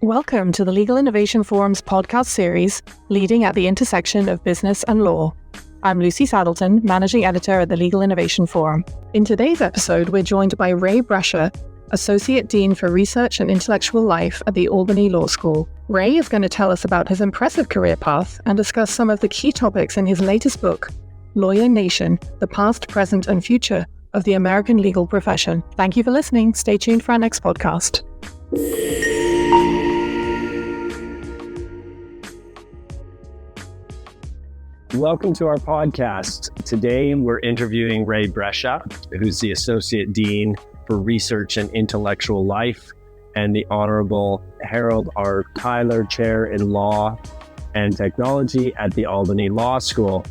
Welcome to the Legal Innovation Forum's podcast series, Leading at the Intersection of Business and Law. I'm Lucy Saddleton, Managing Editor at the Legal Innovation Forum. In today's episode, we're joined by Ray Brescia, Associate Dean for Research and Intellectual Life at the Albany Law School. Ray is going to tell us about his impressive career path and discuss some of the key topics in his latest book, Lawyer Nation: The Past, Present, and Future of the American Legal Profession. Thank you for listening. Stay tuned for our next podcast. Welcome to our podcast. Today, we're interviewing Ray Brescia, who's the Associate Dean for Research and Intellectual Life, and the Honorable Harold R. Tyler Chair in Law and Technology at the Albany Law School.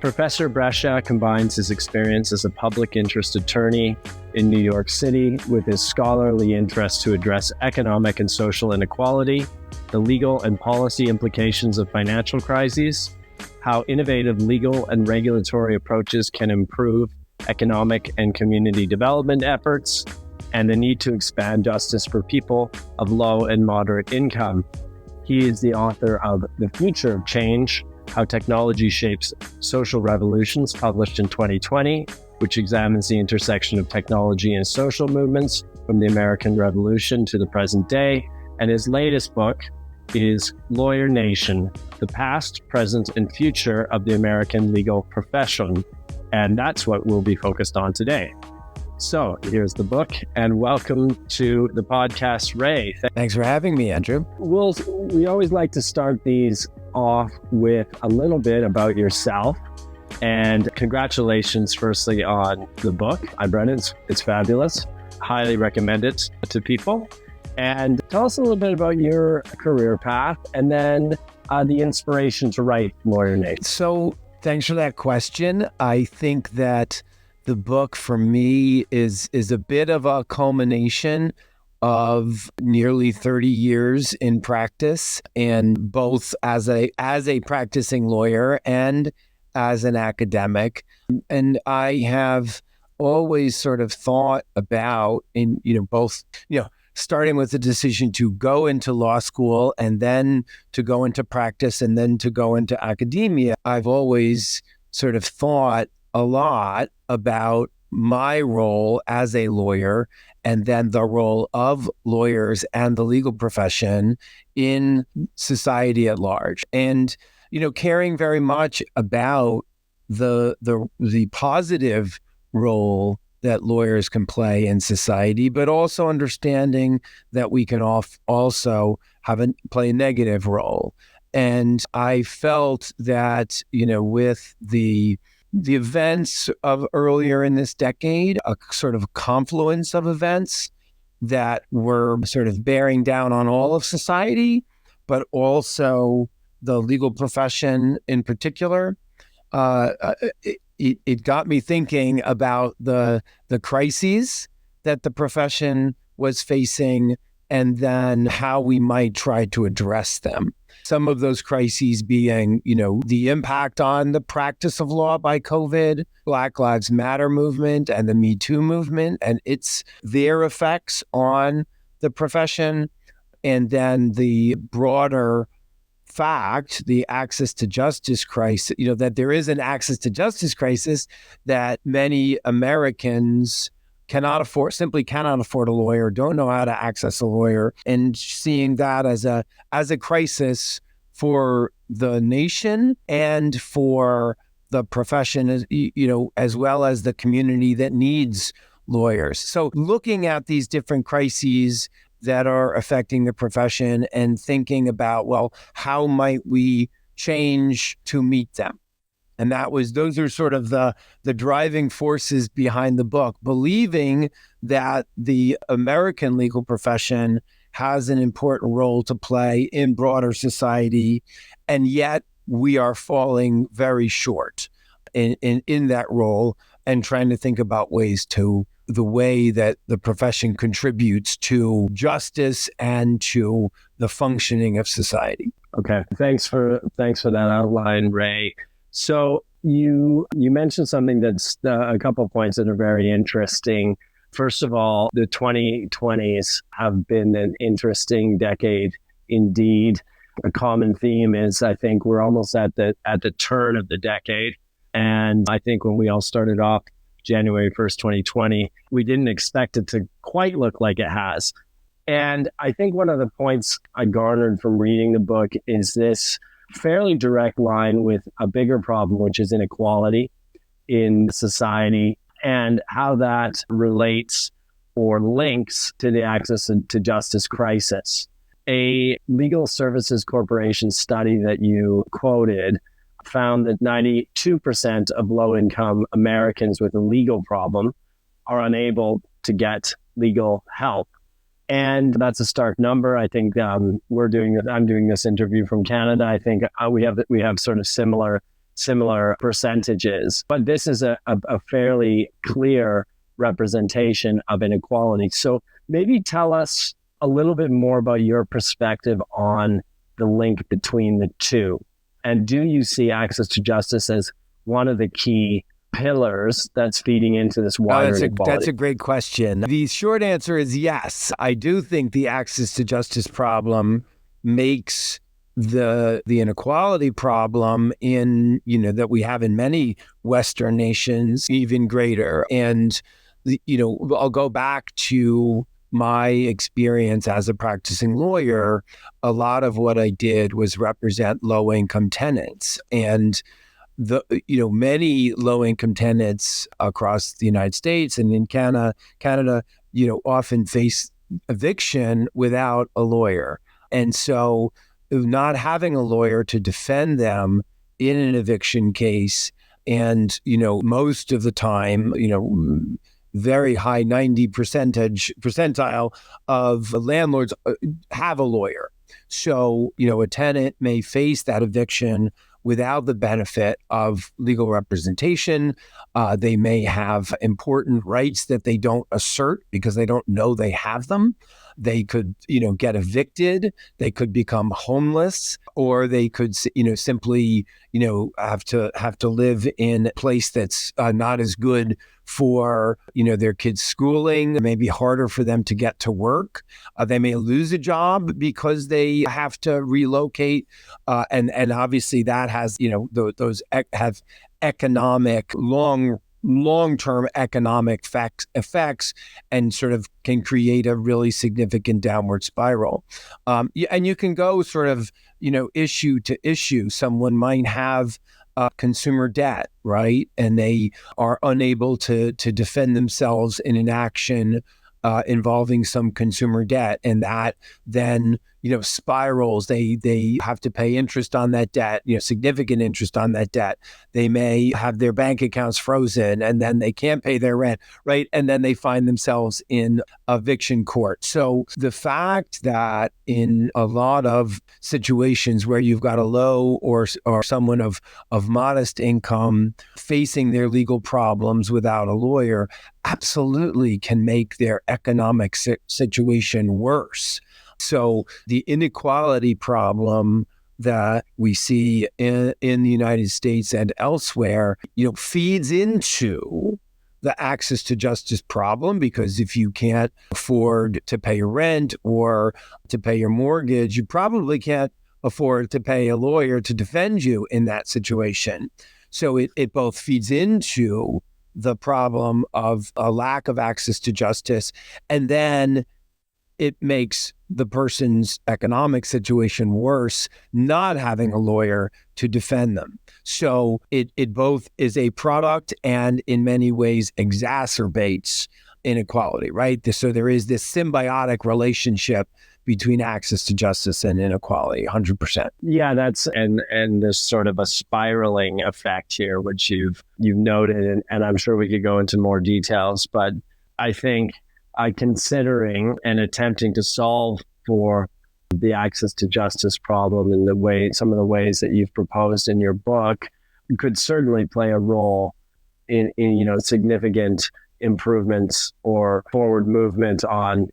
Professor Brescia combines his experience as a public interest attorney in New York City with his scholarly interest to address economic and social inequality, the legal and policy implications of financial crises, how innovative legal and regulatory approaches can improve economic and community development efforts, and the need to expand justice for people of low and moderate income. He is the author of The Future of Change: How Technology Shapes Social Revolutions, published in 2020, which examines the intersection of technology and social movements from the American Revolution to the present day. And his latest book is Lawyer Nation: The Past, Present, and Future of the American Legal Profession. And that's what we'll be focused on today. So here's the book, and welcome to the podcast, Ray. Thanks for having me, Andrew. We always like to start these off with a little bit about yourself. And congratulations, firstly, on the book. I've read it. It's fabulous. Highly recommend it to people. And tell us a little bit about your career path and then the inspiration to write Lawyer Nation. So thanks for that question. I think that the book for me is a bit of a culmination of nearly 30 years in practice, and both as a practicing lawyer and as an academic. And I have always sort of thought about starting with the decision to go into law school and then to go into practice and then to go into academia. I've always sort of thought a lot about my role as a lawyer and then the role of lawyers and the legal profession in society at large. And, caring very much about the positive role that lawyers can play in society, but also understanding that we can also play a negative role. And I felt that, with the events of earlier in this decade, a sort of confluence of events that were sort of bearing down on all of society, but also the legal profession in particular, it got me thinking about the crises that the profession was facing and then how we might try to address them. Some of those crises being, the impact on the practice of law by COVID, Black Lives Matter movement and the Me Too movement, and their effects on the profession, and then the broader fact, the access to justice crisis, that there is an access to justice crisis that many Americans simply cannot afford a lawyer, don't know how to access a lawyer, and seeing that as a crisis for the nation and for the profession, as well as the community that needs lawyers. So looking at these different crises that are affecting the profession and thinking about, well, how might we change to meet them? And those are sort of the driving forces behind the book, believing that the American legal profession has an important role to play in broader society, and yet we are falling very short in that role, and trying to think about the way that the profession contributes to justice and to the functioning of society. Okay, thanks for that outline, Ray. So you mentioned something that's a couple of points that are very interesting First of all, the 2020s have been an interesting decade indeed. A common theme is I think we're almost at the turn of the decade. And I think when we all started off January 1st, 2020, we didn't expect it to quite look like it has. And I think one of the points I garnered from reading the book is this fairly direct line with a bigger problem, which is inequality in society and how that relates or links to the access to justice crisis. A Legal Services Corporation study that you quoted found that 92% of low-income Americans with a legal problem are unable to get legal help. And that's a stark number. I think I'm doing this interview from Canada. I think we have sort of similar percentages, but this is a fairly clear representation of inequality. So maybe tell us a little bit more about your perspective on the link between the two. And do you see access to justice as one of the key pillars that's feeding into this wider inequality? That's a great question. The short answer is yes. I do think the access to justice problem makes the inequality problem that we have in many Western nations even greater. And I'll go back to my experience as a practicing lawyer. A lot of what I did was represent low-income tenants, and many low-income tenants across the United States and in Canada, often face eviction without a lawyer. And so not having a lawyer to defend them in an eviction case, and, most of the time, very high 90 percentile of landlords have a lawyer. So, a tenant may face that eviction without the benefit of legal representation. They may have important rights that they don't assert because they don't know they have them. They could, get evicted. They could become homeless, or they could, simply, have to live in a place that's not as good for, their kids' schooling. It may be harder for them to get to work. They may lose a job because they have to relocate. And obviously that has, those have economic long-term economic effects and sort of can create a really significant downward spiral. And you can go sort of, issue to issue. Someone might have consumer debt, right? And they are unable to defend themselves in an action involving some consumer debt. And that then, spirals. They have to pay interest on that debt, significant interest on that debt. They may have their bank accounts frozen, and then they can't pay their rent, right? And then they find themselves in eviction court. So the fact that in a lot of situations where you've got a low or someone of modest income facing their legal problems without a lawyer absolutely can make their economic situation worse. So the inequality problem that we see in the United States and elsewhere, feeds into the access to justice problem, because if you can't afford to pay your rent or to pay your mortgage, you probably can't afford to pay a lawyer to defend you in that situation. So it both feeds into the problem of a lack of access to justice, and then it makes the person's economic situation worse, not having a lawyer to defend them. So it both is a product and in many ways exacerbates inequality, right? So there is this symbiotic relationship between access to justice and inequality, 100%. Yeah, and there's sort of a spiraling effect here, which you've noted, and I'm sure we could go into more details, but I think considering and attempting to solve for the access to justice problem in some of the ways that you've proposed in your book could certainly play a role in significant improvements or forward movement on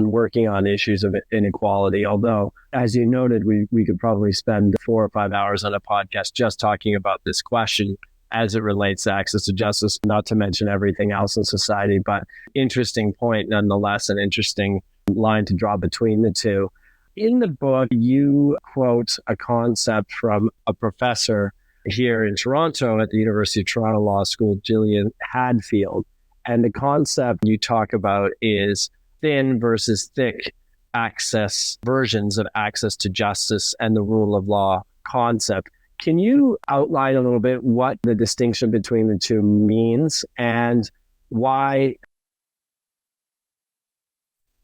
working on issues of inequality. Although, as you noted, we could probably spend 4 or 5 hours on a podcast just talking about this question. as it relates to access to justice, not to mention everything else in society. But interesting point, nonetheless, an interesting line to draw between the two. In the book, you quote a concept from a professor here in Toronto at the University of Toronto Law School, Gillian Hadfield. And the concept you talk about is thin versus thick access, versions of access to justice and the rule of law concept. Can you outline a little bit what the distinction between the two means and why?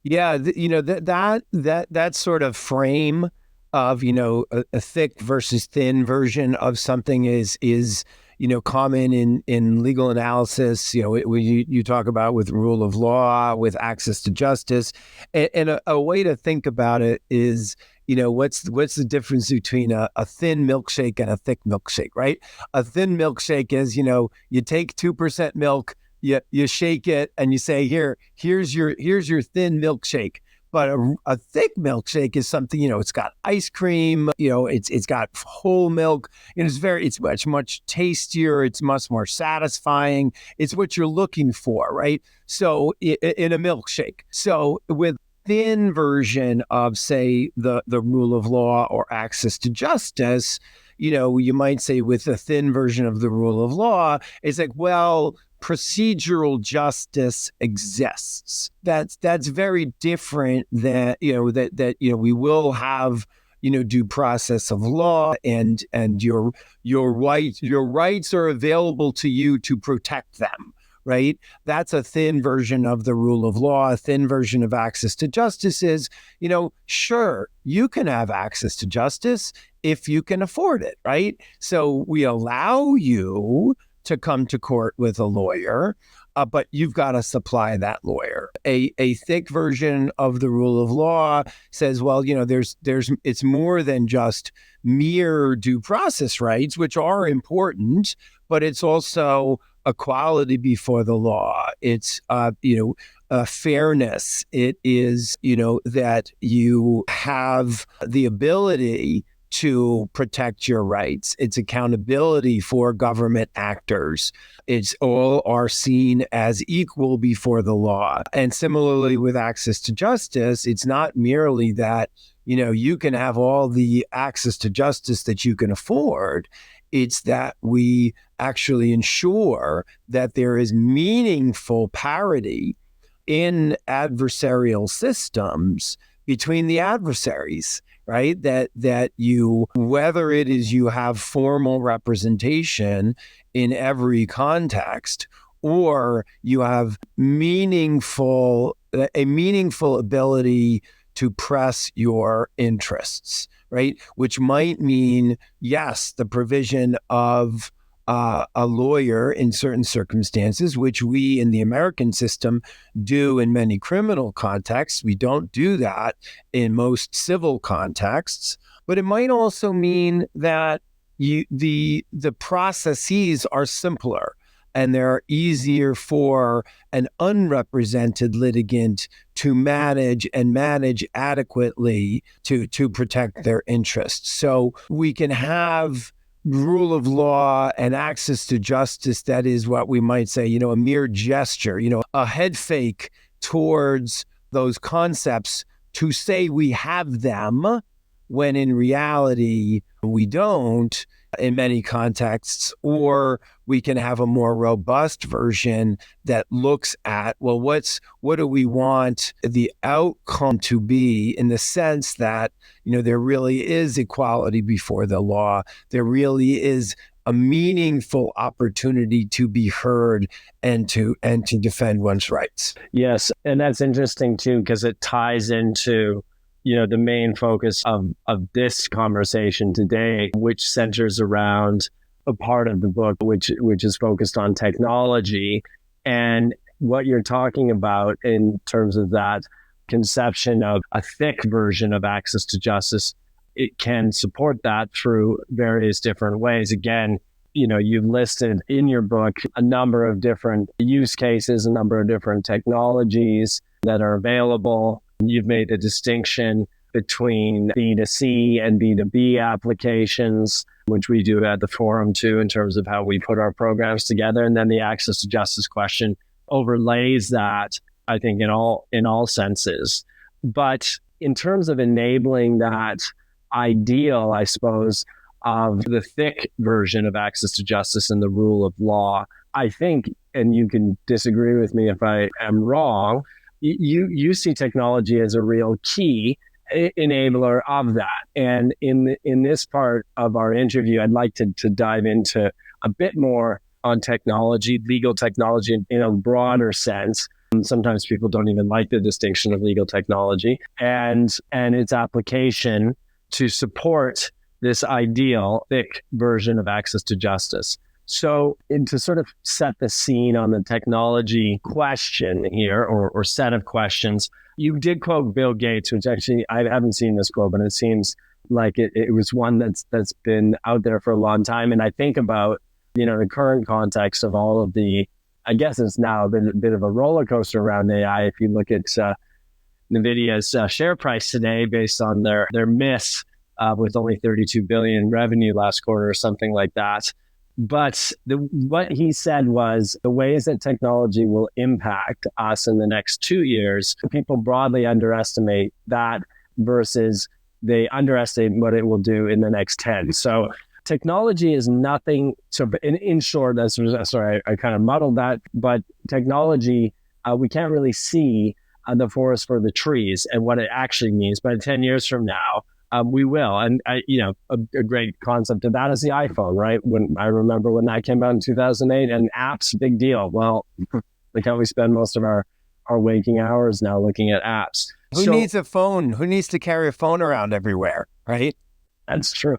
Yeah, that sort of frame of a thick versus thin version of something is common in legal analysis. You talk about with rule of law, with access to justice, and a way to think about it is what's the difference between a thin milkshake and a thick milkshake, right? A thin milkshake is you take 2% milk. You shake it and you say, here's your thin milkshake. But a thick milkshake is something, it's got ice cream, it's got whole milk, and it's much tastier. It's much more satisfying. It's what you're looking for, right? So in a milkshake. So with thin version of, say, the rule of law or access to justice, you might say with a thin version of the rule of law, it's like, well, procedural justice exists. That's very different than we will have due process of law and your rights are available to you to protect them. Right? That's a thin version of the rule of law. A thin version of access to justice is, sure, you can have access to justice if you can afford it, right? So we allow you to come to court with a lawyer, but you've got to supply that lawyer. A thick version of the rule of law says, well, it's more than just mere due process rights, which are important, but it's also equality before the law. It's fairness. It is that you have the ability to protect your rights. It's accountability for government actors. It's all are seen as equal before the law. And similarly with access to justice, it's not merely that, you can have all the access to justice that you can afford. It's that we actually ensure that there is meaningful parity in adversarial systems between the adversaries, right? That you, whether it is you have formal representation in every context, or you have a meaningful ability to press your interests, right? Which might mean, yes, the provision of a lawyer in certain circumstances, which we in the American system do in many criminal contexts. We don't do that in most civil contexts. But it might also mean that the processes are simpler and they're easier for an unrepresented litigant to manage adequately to protect their interests. So we can have rule of law and access to justice that is what we might say, a mere gesture, a head fake towards those concepts to say we have them when in reality we don't in many contexts. Or we can have a more robust version that looks at, well, what do we want the outcome to be, in the sense that, there really is equality before the law. There really is a meaningful opportunity to be heard and to defend one's rights. Yes. And that's interesting too, because it ties into the main focus of this conversation today, which centers around a part of the book, which is focused on technology. And what you're talking about in terms of that conception of a thick version of access to justice, it can support that through various different ways. Again, you've listed in your book a number of different use cases, a number of different technologies that are available. You've made a distinction between B2C and B2B applications, which we do at the forum too, in terms of how we put our programs together. And then the access to justice question overlays that, I think, in all senses. But in terms of enabling that ideal, I suppose, of the thick version of access to justice and the rule of law, I think, and you can disagree with me if I am wrong, you see technology as a real key enabler of that. And in this part of our interview, I'd like to dive into a bit more on technology, legal technology in a broader sense. Sometimes people don't even like the distinction of legal technology and its application to support this ideal thick version of access to justice. So, and to sort of set the scene on the technology question here, or set of questions, you did quote Bill Gates, which actually I haven't seen this quote, but it seems like it was one that's been out there for a long time. And I think about, the current context of all of the, I guess it's now been a bit of a roller coaster around AI. If you look at NVIDIA's share price today, based on their miss with only 32 billion revenue last quarter or something like that. But what he said was the ways that technology will impact us in the next 2 years, people broadly underestimate that versus they underestimate what it will do in the next 10. So technology is nothing. So in short, sorry, I kind of muddled that, but technology, we can't really see the forest for the trees and what it actually means. But 10 years from now, we will. And, a great concept of that is the iPhone, right? I remember when that came out in 2008, and apps, big deal. Well, look how we spend most of our waking hours now looking at apps. Who needs a phone? Who needs to carry a phone around everywhere, right? That's true.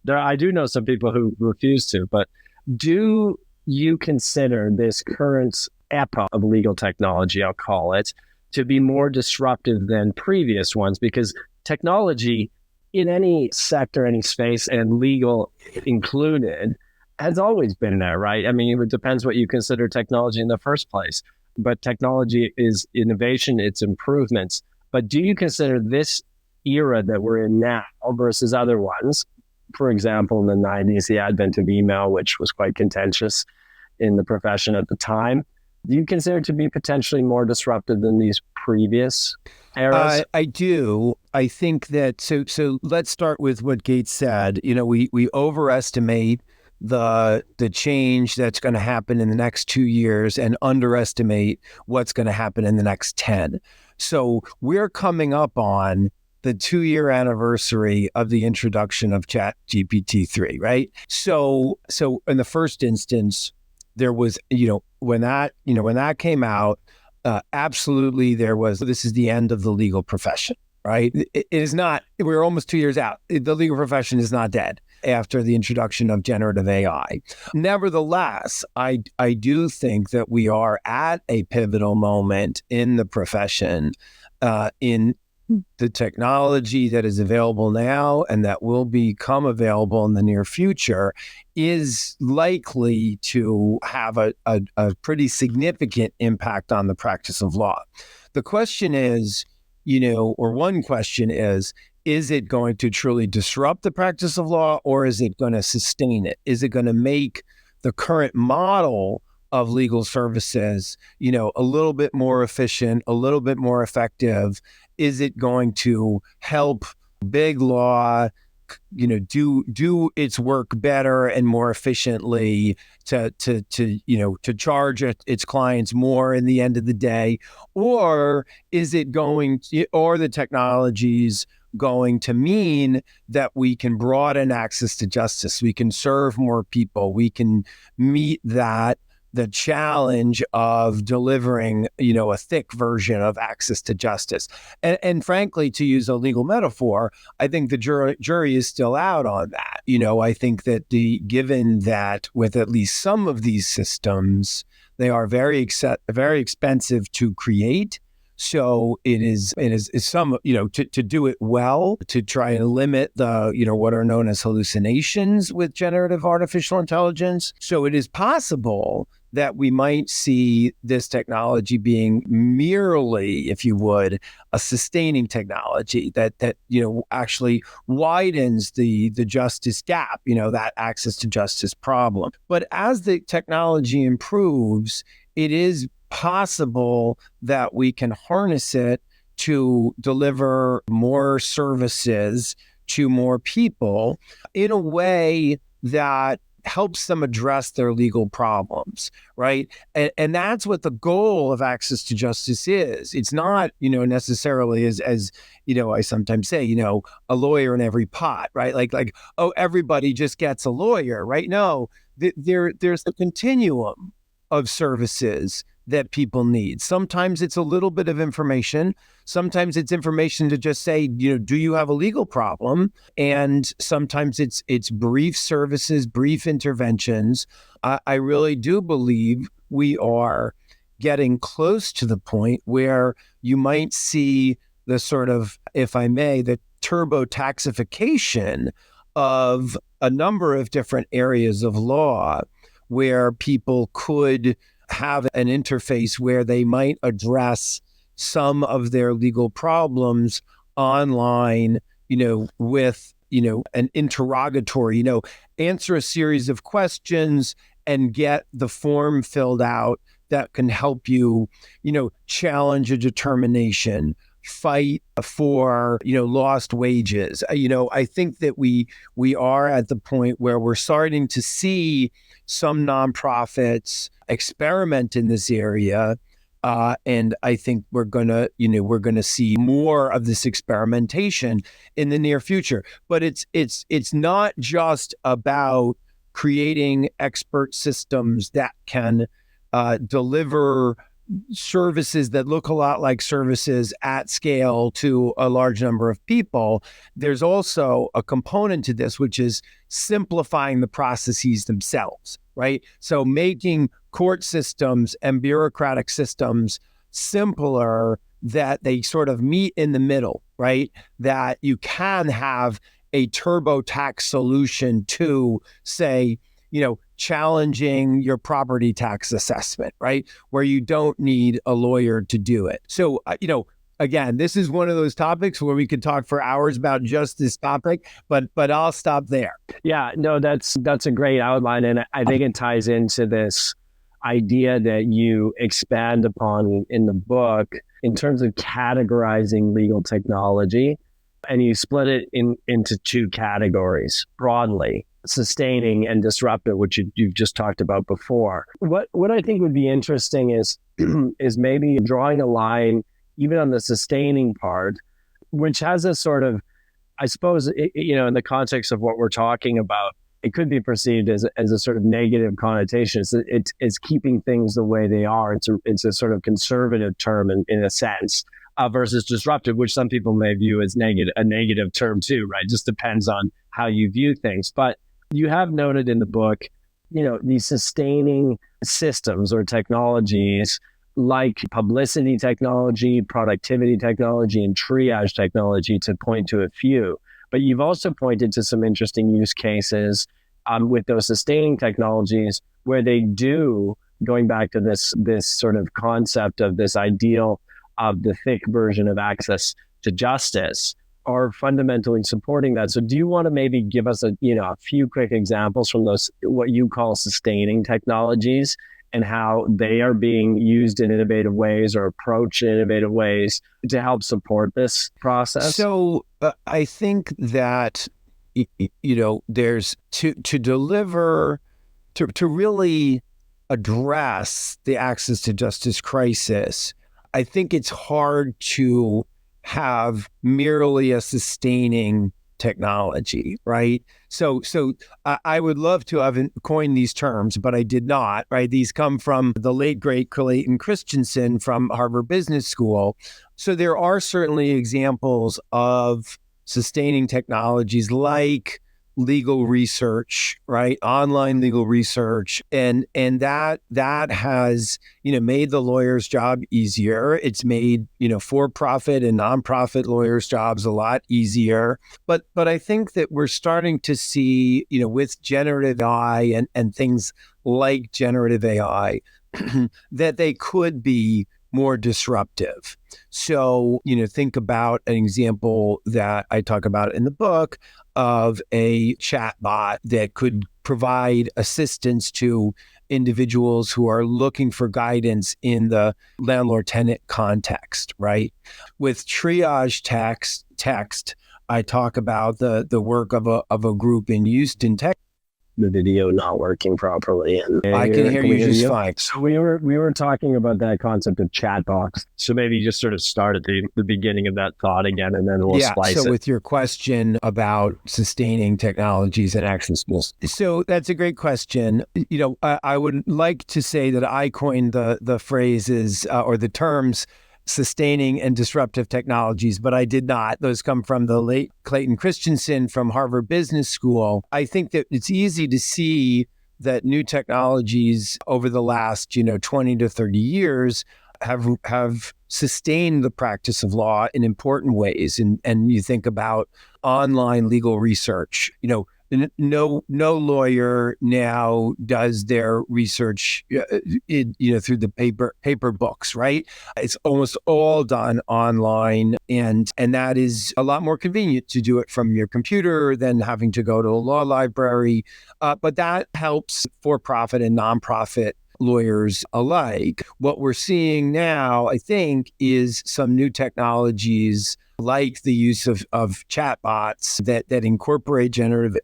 I do know some people who refuse to, but do you consider this current epoch of legal technology, I'll call it, to be more disruptive than previous ones? Because technology in any sector, any space, and legal included, has always been there, right? I mean, it depends what you consider technology in the first place. But technology is innovation, it's improvements. But do you consider this era that we're in now versus other ones? For example, in the 90s, the advent of email, which was quite contentious in the profession at the time. Do you consider it to be potentially more disruptive than these previous eras? I do. I think that, so let's start with what Gates said. We overestimate the change that's going to happen in the next 2 years and underestimate what's going to happen in the next 10. So we're coming up on the 2-year anniversary of the introduction of ChatGPT-3, right? So in the first instance, there was, when that came out, absolutely this is the end of the legal profession, right? It is not, we're almost 2 years out. The legal profession is not dead after the introduction of generative AI. Nevertheless, I do think that we are at a pivotal moment in the profession, in the technology that is available now and that will become available in the near future is likely to have a pretty significant impact on the practice of law. The question is, one question is it going to truly disrupt the practice of law, or is it going to sustain it? Is it going to make the current model of legal services, a little bit more efficient, a little bit more effective? Is it going to help big law, do its work better and more efficiently to charge its clients more in the end of the day? Or is it or the technologies going to mean that we can broaden access to justice? We can serve more people. We can meet the challenge of delivering, a thick version of access to justice. And frankly, to use a legal metaphor, I think the jury is still out on that. I think that given that with at least some of these systems, they are very expensive to create. So it is some, to do it well, to try and limit the, what are known as hallucinations with generative artificial intelligence. So it is possible that we might see this technology being merely, if you would, a sustaining technology that actually widens the justice gap, that access to justice problem. But as the technology improves, it is possible that we can harness it to deliver more services to more people in a way that helps them address their legal problems, right? And that's what the goal of access to justice is. It's not, necessarily as I sometimes say, a lawyer in every pot, right? Like, oh, everybody just gets a lawyer, right? No, there's a continuum of services that people need. Sometimes it's a little bit of information. Sometimes it's information to just say, do you have a legal problem? And sometimes it's brief services, brief interventions. I really do believe we are getting close to the point where you might see the sort of, if I may, the turbo taxification of a number of different areas of law where people could have an interface where they might address some of their legal problems online, with, an interrogatory, answer a series of questions and get the form filled out that can help you, challenge a determination, fight for, lost wages. I think that we are at the point where we're starting to see some nonprofits experiment in this area. And I think we're gonna see more of this experimentation in the near future. But it's not just about creating expert systems that can deliver services that look a lot like services at scale to a large number of people. There's also a component to this, which is simplifying the processes themselves, right? So making court systems and bureaucratic systems simpler, that they sort of meet in the middle, right? That you can have a TurboTax solution to, say, challenging your property tax assessment, right? Where you don't need a lawyer to do it. So, again, this is one of those topics where we could talk for hours about just this topic, but I'll stop there. Yeah, no, that's a great outline. And I think it ties into this idea that you expand upon in the book in terms of categorizing legal technology. And you split it into two categories broadly: sustaining and disruptive, which you've just talked about before. What I think would be interesting is maybe drawing a line even on the sustaining part, which has a sort of, I suppose, in the context of what we're talking about, it could be perceived as a sort of negative connotation. It's keeping things the way they are. It's a sort of conservative term in a sense. Versus disruptive, which some people may view as a negative term too, right? Just depends on how you view things. But you have noted in the book, these sustaining systems or technologies like publicity technology, productivity technology, and triage technology, to point to a few. But you've also pointed to some interesting use cases with those sustaining technologies where they do, going back to this sort of concept of this ideal of the thick version of access to justice, are fundamentally supporting that. So do you want to maybe give us a few quick examples from those, what you call sustaining technologies, and how they are being used in innovative ways or approached in innovative ways to help support this process? So I think that, there's to deliver, to really address the access to justice crisis, I think it's hard to have merely a sustaining technology, right? So I would love to have coined these terms, but I did not, right? These come from the late, great Clayton Christensen from Harvard Business School. So there are certainly examples of sustaining technologies like legal research, right? Online legal research. And that has, made the lawyer's job easier. It's made, for-profit and nonprofit lawyers' jobs a lot easier. But I think that we're starting to see, with generative AI and things like generative AI, that they could be more disruptive. So, think about an example that I talk about in the book of a chatbot that could provide assistance to individuals who are looking for guidance in the landlord-tenant context, right? With triage text, I talk about the work of a group in Houston, Texas. The video not working properly. And I can hear you just fine. So we were talking about that concept of chat box. So maybe you just sort of start at the beginning of that thought again, and then we'll splice it. So with your question about sustaining technologies and action schools. So that's a great question. I would like to say that I coined the phrases or the terms sustaining and disruptive technologies, but I did not. Those come from the late Clayton Christensen from Harvard Business School. I think that it's easy to see that new technologies over the last, 20 to 30 years have sustained the practice of law in important ways. And you think about online legal research, no lawyer now does their research, through the paper books, right? It's almost all done online, and that is a lot more convenient to do it from your computer than having to go to a law library. But that helps for-profit and nonprofit lawyers alike. What we're seeing now, I think, is some new technologies like the use of chatbots that incorporate generative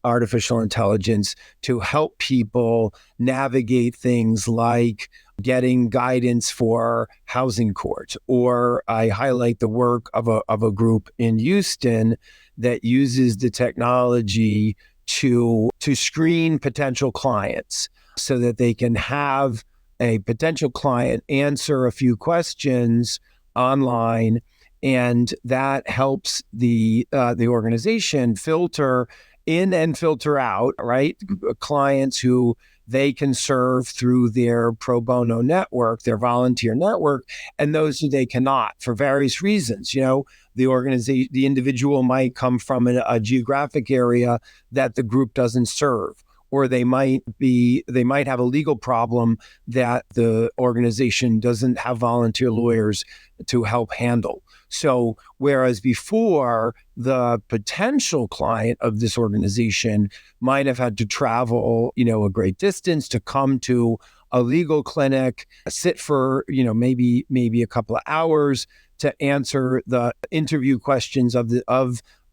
artificial intelligence to help people navigate things like getting guidance for housing courts. Or I highlight the work of a group in Houston that uses the technology to screen potential clients so that they can have a potential client answer a few questions online, and that helps the organization filter in and filter out, right? Clients who they can serve through their pro bono network, their volunteer network, and those who they cannot for various reasons. The individual might come from a geographic area that the group doesn't serve, or they might have a legal problem that the organization doesn't have volunteer lawyers to help handle. So whereas before, the potential client of this organization might have had to travel, a great distance to come to a legal clinic, sit for, maybe a couple of hours to answer the interview questions of the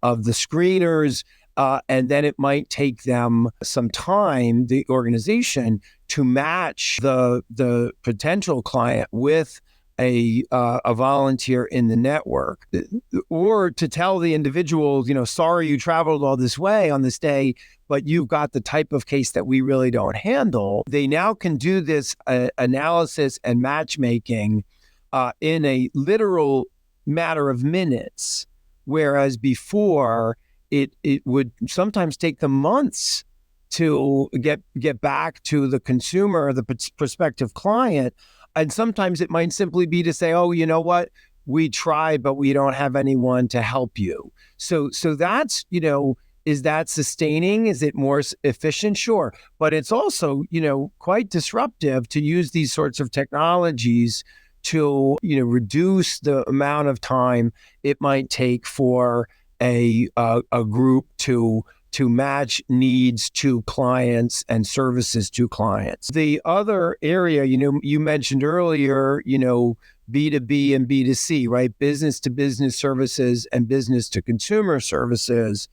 screeners. And then it might take them some time, the organization, to match the potential client with a volunteer in the network, or to tell the individual, sorry you traveled all this way on this day, but you've got the type of case that we really don't handle. They now can do this analysis and matchmaking in a literal matter of minutes, whereas before it would sometimes take them months to get back to the consumer, the prospective client. And sometimes it might simply be to say, oh, you know what? We tried, but we don't have anyone to help you. So that's, is that sustaining? Is it more efficient? Sure. But it's also, quite disruptive to use these sorts of technologies to, reduce the amount of time it might take for a group to match needs to clients and services to clients. The other area, you mentioned earlier, B2B and B2C, right? Business to business services and business to consumer services.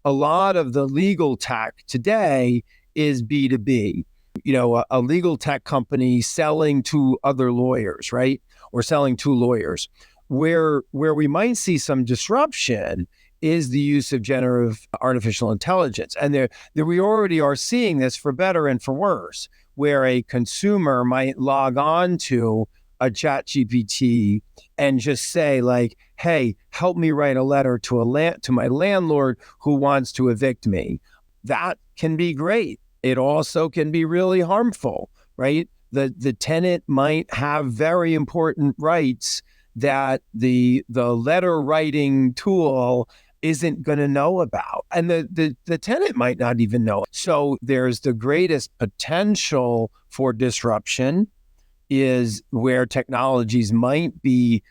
A lot of the legal tech today is B2B. A legal tech company selling to other lawyers, right? Or selling to lawyers. Where we might see some disruption is the use of generative artificial intelligence. And we already are seeing this for better and for worse, where a consumer might log on to a chat GPT and just say like, hey, help me write a letter to my landlord who wants to evict me. That can be great. It also can be really harmful, right? The tenant might have very important rights that the letter writing tool isn't going to know about. And the tenant might not even know. So there's the greatest potential for disruption is where technologies might be,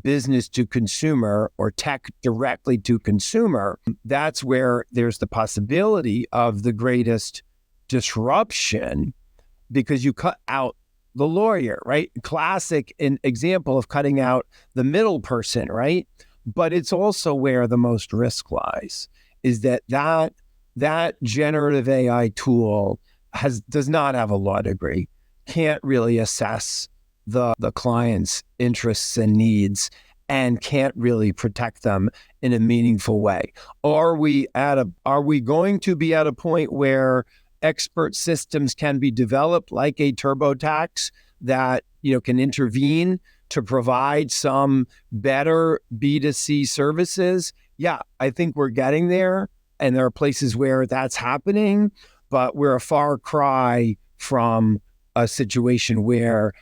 business to consumer or tech directly to consumer. That's where there's the possibility of the greatest disruption because you cut out the lawyer, right? Classic example of cutting out the middle person, right? But it's also where the most risk lies, is that generative AI tool does not have a law degree, can't really assess the client's interests and needs, and can't really protect them in a meaningful way. Are we going to be at a point where expert systems can be developed like a TurboTax that can intervene to provide some better B2C services? Yeah, I think we're getting there, and there are places where that's happening, but we're a far cry from a situation where,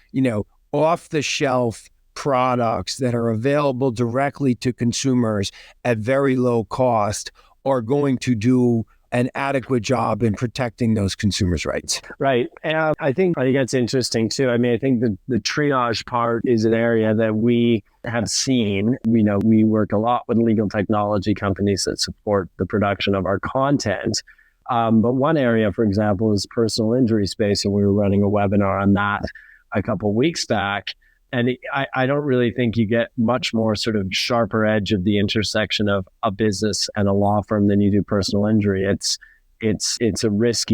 off-the-shelf products that are available directly to consumers at very low cost are going to do an adequate job in protecting those consumers' rights. Right. And I think that's interesting too. I mean, I think the triage part is an area that we have seen. We work a lot with legal technology companies that support the production of our content. But one area, for example, is personal injury space. And we were running a webinar on that a couple of weeks back. And I don't really think you get much more sort of sharper edge of the intersection of a business and a law firm than you do personal injury. It's a risk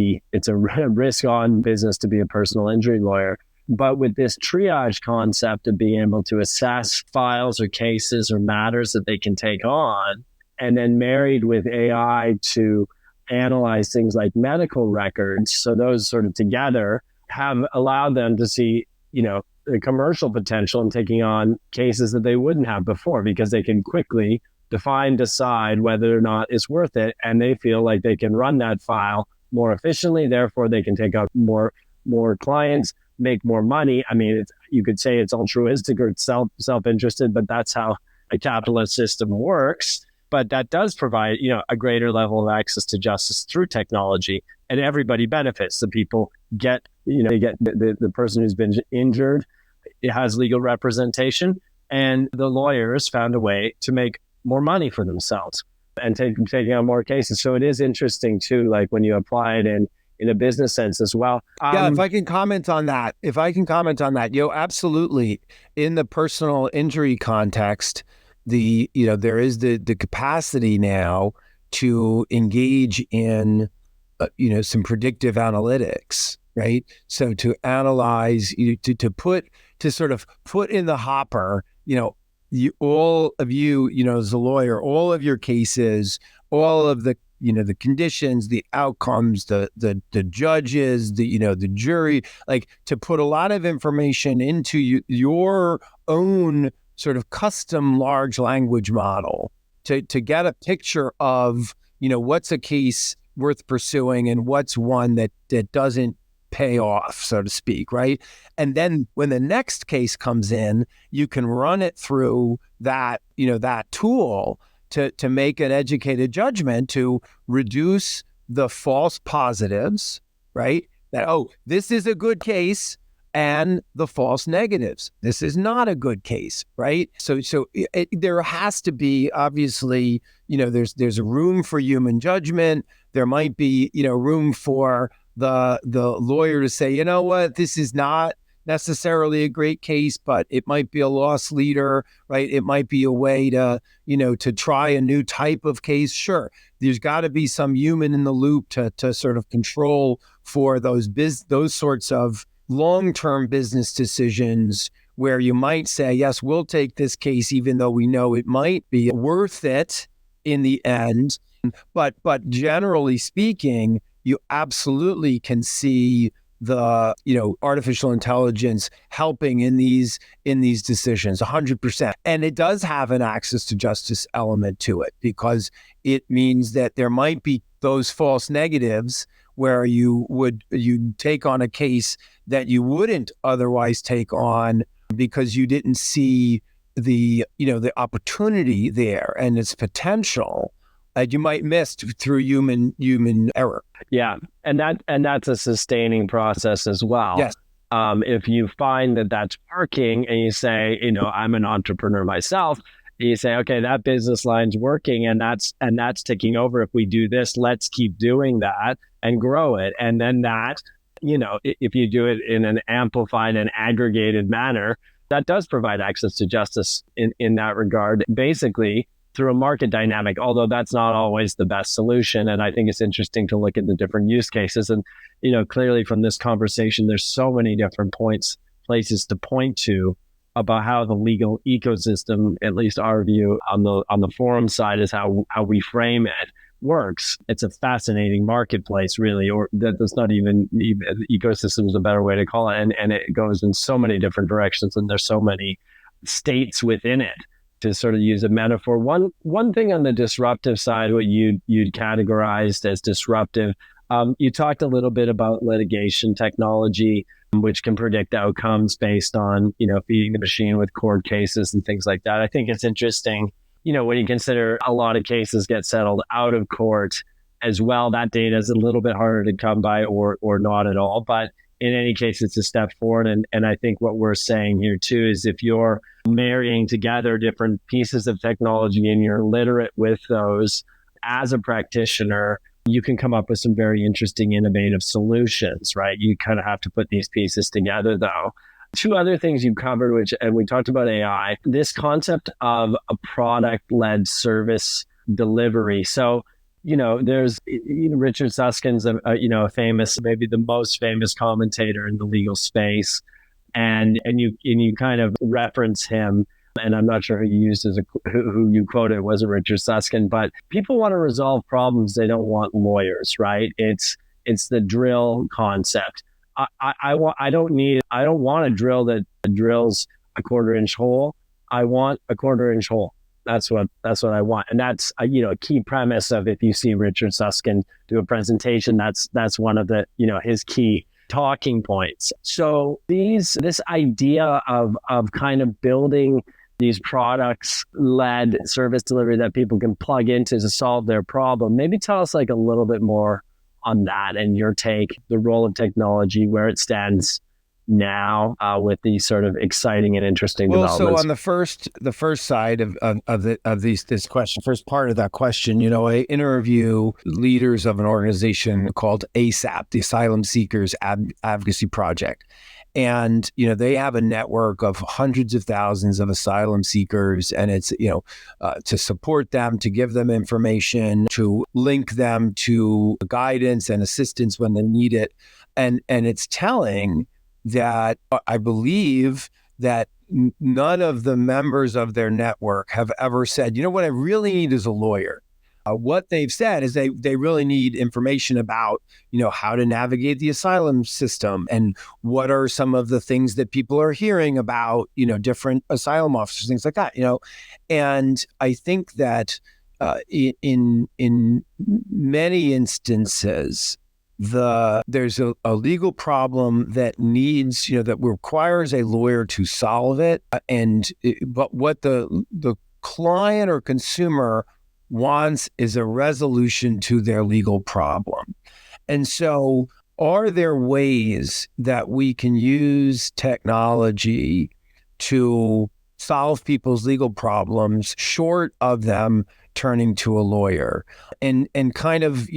on business to be a personal injury lawyer. But with this triage concept of being able to assess files or cases or matters that they can take on, and then married with AI to analyze things like medical records, so those sort of together have allowed them to see, the commercial potential in taking on cases that they wouldn't have before, because they can quickly decide whether or not it's worth it. And they feel like they can run that file more efficiently. Therefore, they can take out more clients, make more money. I mean, you could say it's altruistic or it's self-interested, but that's how a capitalist system works. But that does provide, a greater level of access to justice through technology, and everybody benefits. The people get, they get the person who's been injured, it has legal representation, and the lawyers found a way to make more money for themselves and taking on more cases. So it is interesting too, like when you apply it in a business sense as well. If I can comment on that, absolutely. In the personal injury context, there is the capacity now to engage in, some predictive analytics, right? So to analyze, to sort of put in the hopper, all of you, as a lawyer, all of your cases, all of the, the conditions, the outcomes, the judges, the jury, like to put a lot of information into your own sort of custom large language model to get a picture of, what's a case worth pursuing and what's one that doesn't pay off, so to speak, right? And then when the next case comes in, you can run it through that, that tool to make an educated judgment to reduce the false positives, right? That, this is a good case, and the false negatives. This is not a good case, right? So there has to be, obviously, there's a room for human judgment. There might be, room for the lawyer to say, what, this is not necessarily a great case, but it might be a loss leader, right? It might be a way to, to try a new type of case. Sure, there's got to be some human in the loop to sort of control for those sorts of long-term business decisions where you might say, yes, we'll take this case, even though we know it might be worth it in the end. But generally speaking, you absolutely can see the artificial intelligence helping in these decisions 100%. And it does have an access to justice element to it, because it means that there might be those false negatives where you take on a case that you wouldn't otherwise take on because you didn't see the opportunity there and its potential. You might miss through human error. Yeah, and that's a sustaining process as well. Yes. If you find that that's working, and you say, I'm an entrepreneur myself, you say, okay, that business line's working, and that's taking over. If we do this, let's keep doing that and grow it. And then that, if you do it in an amplified and aggregated manner, that does provide access to justice in that regard, basically through a market dynamic, although that's not always the best solution. And I think it's interesting to look at the different use cases. And, clearly from this conversation, there's so many different places to point to about how the legal ecosystem, at least our view on the forum side, is how we frame it, works. It's a fascinating marketplace, really, or that's not even ecosystem is a better way to call it. And it goes in so many different directions, and there's so many states within it, to sort of use a metaphor. One thing on the disruptive side, what you'd categorized as disruptive, you talked a little bit about litigation technology, which can predict outcomes based on, feeding the machine with court cases and things like that. I think it's interesting, when you consider a lot of cases get settled out of court as well. That data is a little bit harder to come by or not at all. But in any case, it's a step forward. And I think what we're saying here too is if you're marrying together different pieces of technology and you're literate with those as a practitioner, you can come up with some very interesting, innovative solutions, right? You kind of have to put these pieces together, though. Two other things you covered, and we talked about AI, this concept of a product-led service delivery. So, there's Richard Susskind's a famous, maybe the most famous commentator in the legal space, and you kind of reference him. And I'm not sure who you used who you quoted. It wasn't Richard Susskind, but people want to resolve problems. They don't want lawyers, right? It's the drill concept. I don't want a drill that drills a 1/4-inch hole. I want a 1/4-inch hole. That's what I want. And that's a key premise of, if you see Richard Susskind do a presentation, that's one of the, his key talking points. So this idea of kind of building these products-led service delivery that people can plug into to solve their problem. Maybe tell us a little bit more on that and your take, the role of technology, where it stands now with these sort of exciting and interesting developments. So on the first side of this question, first part of that question, I interview leaders of an organization called ASAP, the Asylum Seekers Advocacy Project. And, they have a network of hundreds of thousands of asylum seekers, and it's, to support them, to give them information, to link them to guidance and assistance when they need it. And it's telling that I believe that none of the members of their network have ever said, what I really need is a lawyer. What they've said is they really need information about, how to navigate the asylum system and what are some of the things that people are hearing about, different asylum officers, things like that, And I think that in many instances, there's a legal problem that needs, that requires a lawyer to solve it. But what the client or consumer wants is a resolution to their legal problem. And so are there ways that we can use technology to solve people's legal problems short of them turning to a lawyer, and kind of,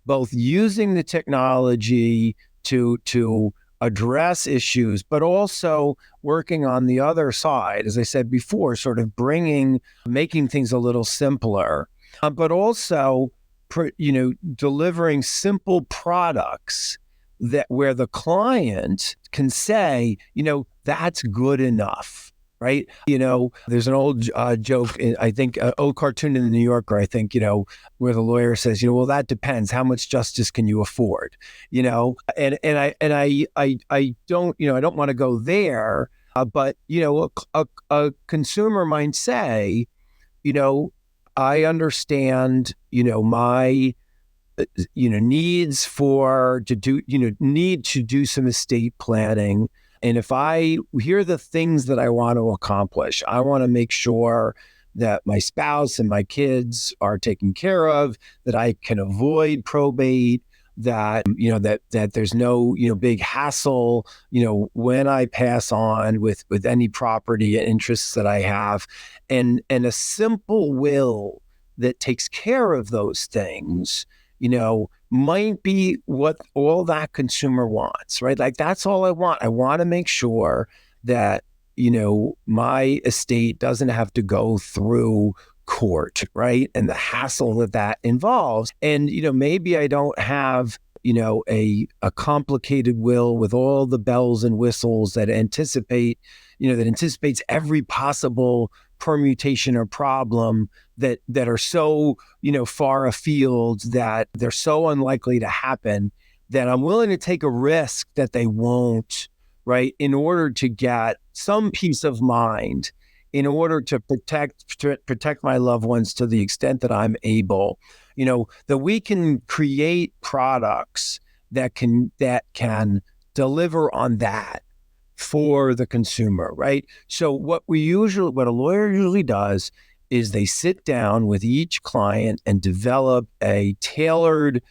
both using the technology to address issues, but also working on the other side, as I said before, sort of making things a little simpler, but also, delivering simple products where the client can say, that's good enough. right? There's an old joke, I think, an old cartoon in the New Yorker, I think, where the lawyer says, well, that depends. How much justice can you afford? I don't, I don't want to go there, but a consumer might say, I understand, my needs need to do some estate planning. And here are the things that I want to accomplish. I want to make sure that my spouse and my kids are taken care of, that I can avoid probate, that, that there's no, big hassle, when I pass on with any property and interests that I have, and a simple will that takes care of those things, might be what all that consumer wants, right? Like, that's all I want. I want to make sure that, my estate doesn't have to go through court, right? And the hassle that involves. And, maybe I don't have, a complicated will with all the bells and whistles that anticipates every possible permutation or problem that are so, far afield, that they're so unlikely to happen, that I'm willing to take a risk that they won't, right? In order to get some peace of mind, in order to protect my loved ones to the extent that I'm able, that we can create products that can deliver on that for the consumer, right? So what a lawyer usually does is they sit down with each client and develop a tailored,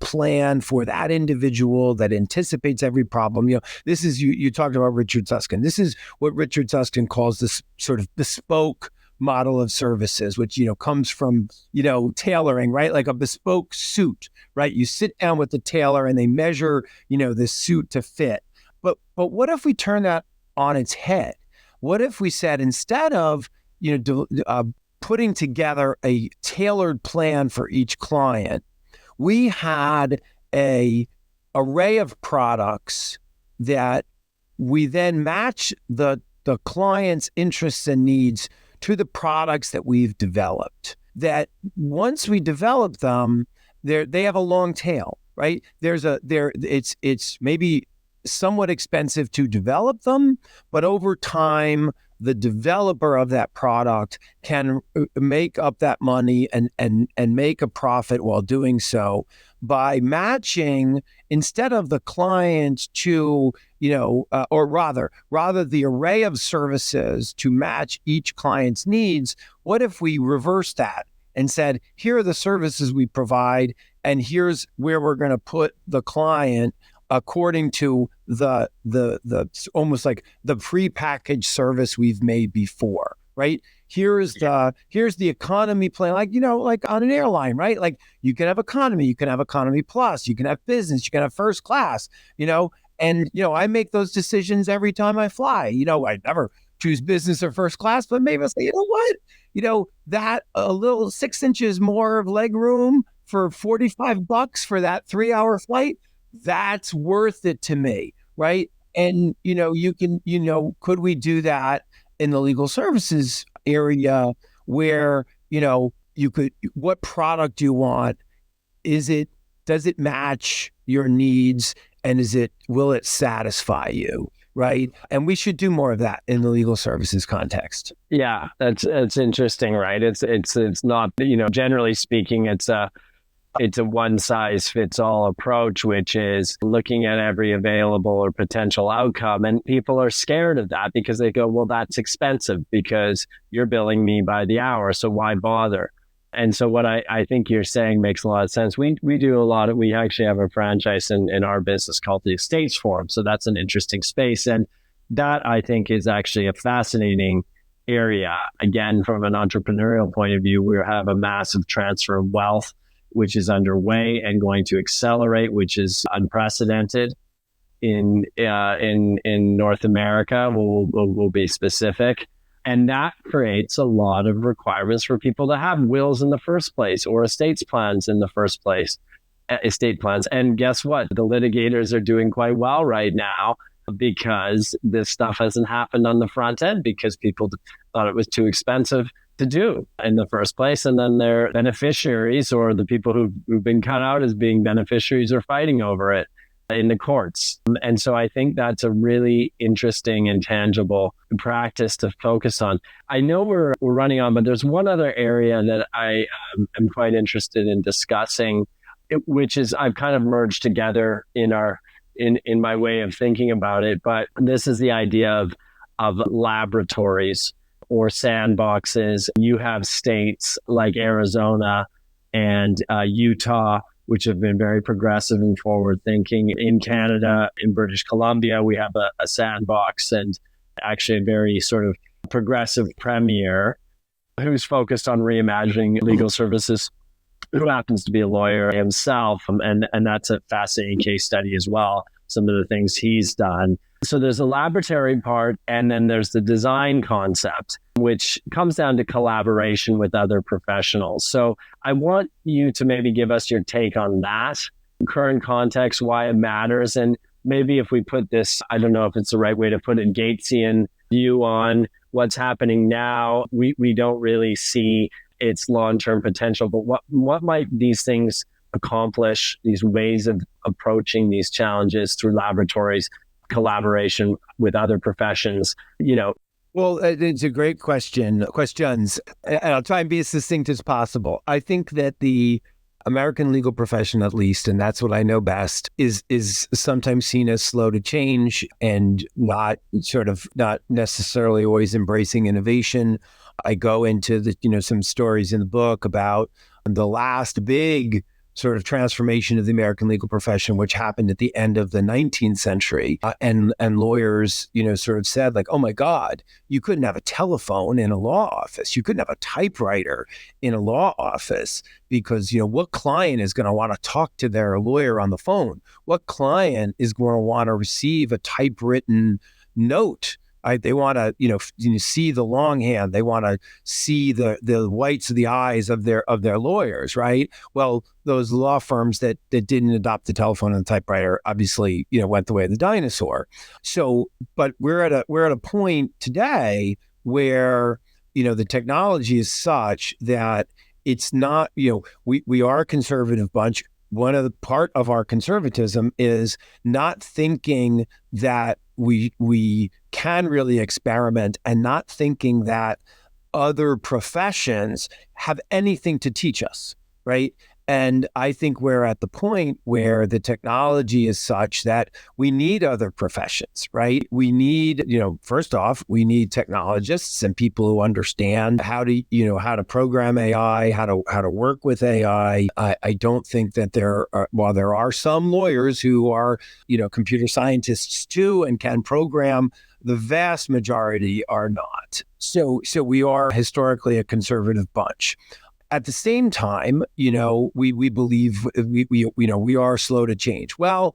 plan for that individual that anticipates every problem. This is, you talked about Richard Susskind. This is what Richard Susskind calls this sort of bespoke model of services, which, comes from, tailoring, right? Like a bespoke suit, right? You sit down with the tailor and they measure, this suit to fit. But what if we turn that on its head? What if we said, instead of, putting together a tailored plan for each client, we had a array of products that we then match the client's interests and needs to the products that we've developed. That once we develop them, they have a long tail, right? It's maybe somewhat expensive to develop them, but over time, the developer of that product can make up that money and make a profit while doing so by matching, instead of the client to, or rather the array of services to match each client's needs. What if we reverse that and said, here are the services we provide, and here's where we're going to put the client according to the almost like the prepackaged service we've made before, right? Here's the economy plan, like on an airline, right? Like, you can have economy, you can have economy plus, you can have business, you can have first class, and I make those decisions every time I fly. I never choose business or first class, but maybe I'll say, that a little 6 inches more of leg room for $45 for that 3-hour flight, that's worth it to me, right? And, could we do that in the legal services area where, what product do you want? Does it match your needs? And will it satisfy you? Right. And we should do more of that in the legal services context. Yeah, that's interesting, right? It's not, generally speaking, it's a one size fits all approach, which is looking at every available or potential outcome. And people are scared of that because they go, well, that's expensive because you're billing me by the hour. So why bother? And so what I think you're saying makes a lot of sense. We actually have a franchise in our business called the Estates Forum. So that's an interesting space. And that, I think, is actually a fascinating area. Again, from an entrepreneurial point of view, we have a massive transfer of wealth, which is underway and going to accelerate, which is unprecedented in North America. We'll be specific. And that creates a lot of requirements for people to have wills in the first place, or estate plans in the first place. And guess what? The litigators are doing quite well right now because this stuff hasn't happened on the front end because people thought it was too expensive to do in the first place. And then their beneficiaries, or the people who've been cut out as being beneficiaries, are fighting over it in the courts. And so I think that's a really interesting and tangible practice to focus on. I know we're running on, but there's one other area that I am quite interested in discussing, which is I've kind of merged together in my way of thinking about it. But this is the idea of laboratories or sandboxes. You have states like Arizona and Utah, which have been very progressive and forward thinking. In Canada, in British Columbia, we have a sandbox, and actually a very sort of progressive premier who's focused on reimagining legal services, who happens to be a lawyer himself. And that's a fascinating case study as well, some of the things he's done. So there's a laboratory part, and then there's the design concept, which comes down to collaboration with other professionals. So I want you to maybe give us your take on that, current context, why it matters. And maybe if we put this, I don't know if it's the right way to put it, Gatesian view on what's happening now, we don't really see its long-term potential, but what might these things accomplish, these ways of approaching these challenges through laboratories, collaboration with other professions, Well, it's a great questions, and I'll try and be as succinct as possible. I think that the American legal profession, at least, and that's what I know best, is sometimes seen as slow to change and not necessarily always embracing innovation. I go into some stories in the book about the last big sort of transformation of the American legal profession, which happened at the end of the 19th century. And lawyers, sort of said like, oh my God, you couldn't have a telephone in a law office. You couldn't have a typewriter in a law office because, what client is going to want to talk to their lawyer on the phone? What client is going to want to receive a typewritten note? They want to, see the longhand. They want to see the whites of the eyes of their lawyers, right? Well, those law firms that didn't adopt the telephone and the typewriter obviously, went the way of the dinosaur. So, but we're at a point today where, the technology is such that it's not, we are a conservative bunch. One of the part of our conservatism is not thinking that we can really experiment, and not thinking that other professions have anything to teach us, right? And I think we're at the point where the technology is such that we need other professions, right? We need, first off, we need technologists and people who understand how to program AI, how to work with AI. I don't think that while there are some lawyers who are, computer scientists too and can program, the vast majority are not. So we are historically a conservative bunch. At the same time, we believe we are slow to change. Well,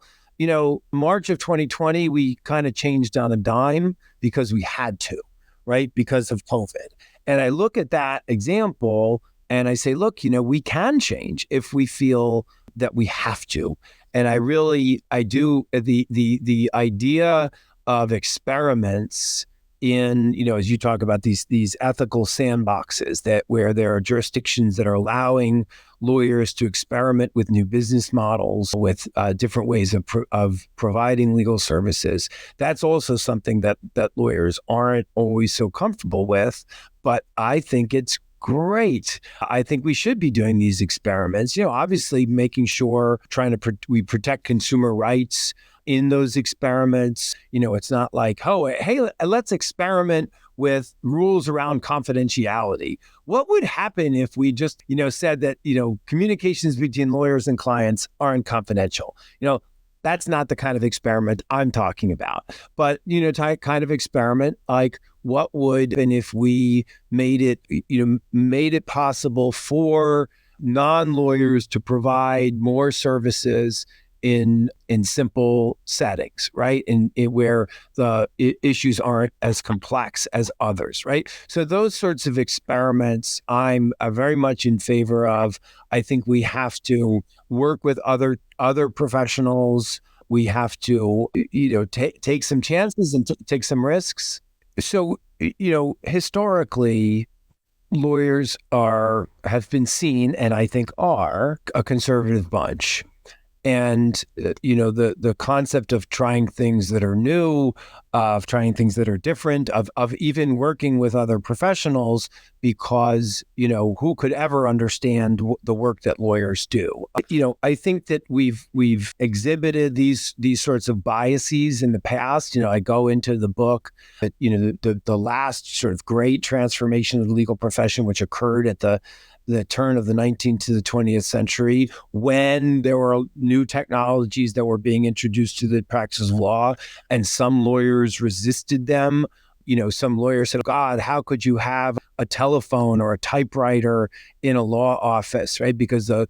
March of 2020, we kind of changed on a dime because we had to, right? Because of COVID. And I look at that example and I say, look, we can change if we feel that we have to. And I do the idea of experiments in, as you talk about these ethical sandboxes where there are jurisdictions that are allowing lawyers to experiment with new business models, with different ways of providing legal services. That's also something that lawyers aren't always so comfortable with, but I think it's great. I think we should be doing these experiments, obviously making sure, we protect consumer rights in those experiments. It's not like, oh, hey, let's experiment with rules around confidentiality. What would happen if we just, said that, communications between lawyers and clients aren't confidential? That's not the kind of experiment I'm talking about. But, kind of experiment like what would happen if we made it possible for non-lawyers to provide more services in simple settings, right? And where the issues aren't as complex as others, right? So those sorts of experiments, I'm very much in favor of. I think we have to work with other professionals we have to, take some chances and take some risks. So, historically, lawyers have been seen, and I think are, a conservative bunch. And, the concept of trying things that are new, of trying things that are different, of even working with other professionals, because, who could ever understand the work that lawyers do? I think that we've exhibited these sorts of biases in the past. I go into the book that, the last sort of great transformation of the legal profession, which occurred at the turn of the 19th to the 20th century, when there were new technologies that were being introduced to the practice of law, and some lawyers resisted them. Some lawyers said, God, how could you have a telephone or a typewriter in a law office, right? Because the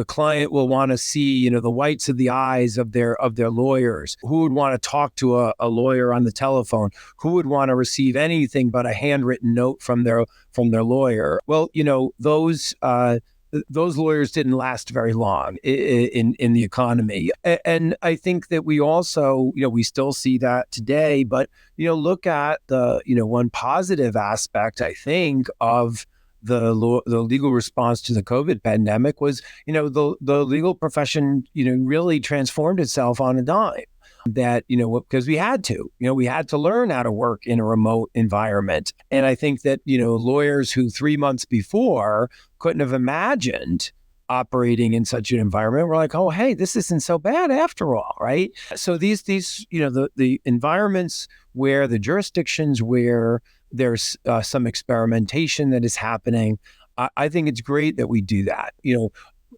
client will want to see, the whites of the eyes of their lawyers. Who would want to talk to a lawyer on the telephone? Who would want to receive anything but a handwritten note from their lawyer? Well, those lawyers didn't last very long in the economy. And I think that we also, we still see that today, but, look at the, one positive aspect, I think, of the legal response to the COVID pandemic was, the legal profession, really transformed itself on a dime. That, because we had to learn how to work in a remote environment. And I think that, lawyers who 3 months before couldn't have imagined operating in such an environment were like, oh, hey, this isn't so bad after all, right? So these the environments where the jurisdictions where there's some experimentation that is happening, I think it's great that we do that,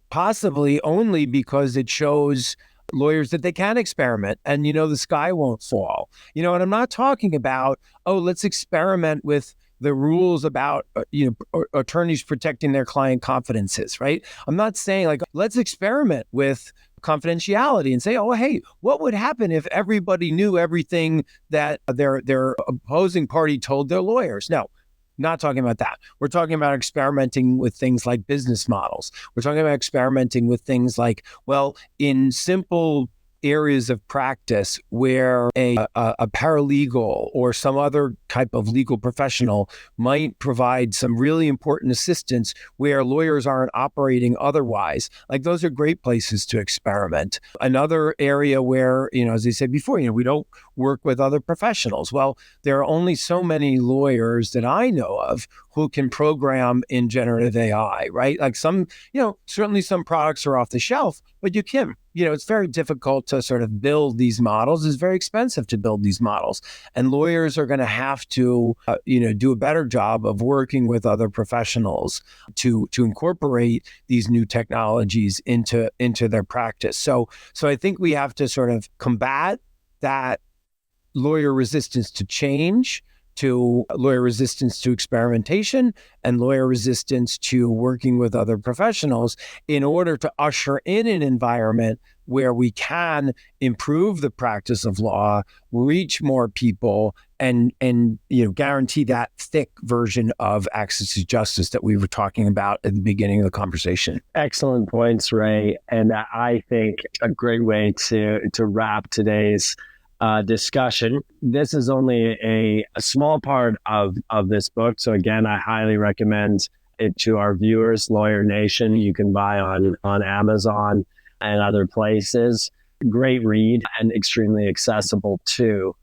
possibly only because it shows lawyers that they can experiment and, the sky won't fall. And I'm not talking about, let's experiment with the rules about, attorneys protecting their client confidences, right? I'm not saying like, let's experiment with confidentiality and say, oh, hey, what would happen if everybody knew everything that their opposing party told their lawyers? No. Not talking about that. We're talking about experimenting with things like business models. We're talking about experimenting with things like, well, in simple areas of practice where a paralegal or some other type of legal professional might provide some really important assistance where lawyers aren't operating otherwise. Like, those are great places to experiment. Another area where, as I said before, we don't work with other professionals. Well, there are only so many lawyers that I know of who can program in generative AI, right? Like certainly some products are off the shelf, but you can. It's very difficult to sort of build these models. It's very expensive to build these models. And lawyers are going to have to, do a better job of working with other professionals to incorporate these new technologies into their practice. So I think we have to sort of combat that lawyer resistance to change, to lawyer resistance to experimentation, and lawyer resistance to working with other professionals in order to usher in an environment where we can improve the practice of law, reach more people, and guarantee that thick version of access to justice that we were talking about at the beginning of the conversation. Excellent points, Ray. And I think a great way to wrap today's discussion. This is only a small part of this book. So again, I highly recommend it to our viewers. Lawyer Nation, you can buy on Amazon and other places. Great read and extremely accessible too.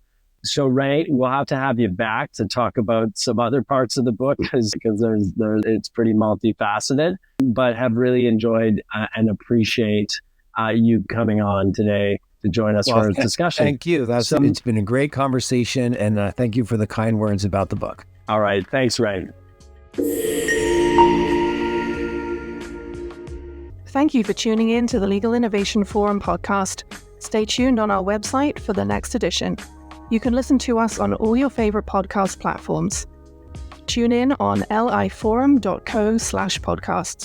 So Ray, we'll have to have you back to talk about some other parts of the book because it's pretty multifaceted, but have really enjoyed and appreciate you coming on today to join us for a discussion. Thank you. It's been a great conversation, and thank you for the kind words about the book. All right. Thanks, Ray. Thank you for tuning in to the Legal Innovation Forum podcast. Stay tuned on our website for the next edition. You can listen to us on all your favorite podcast platforms. Tune in on liforum.co/podcasts.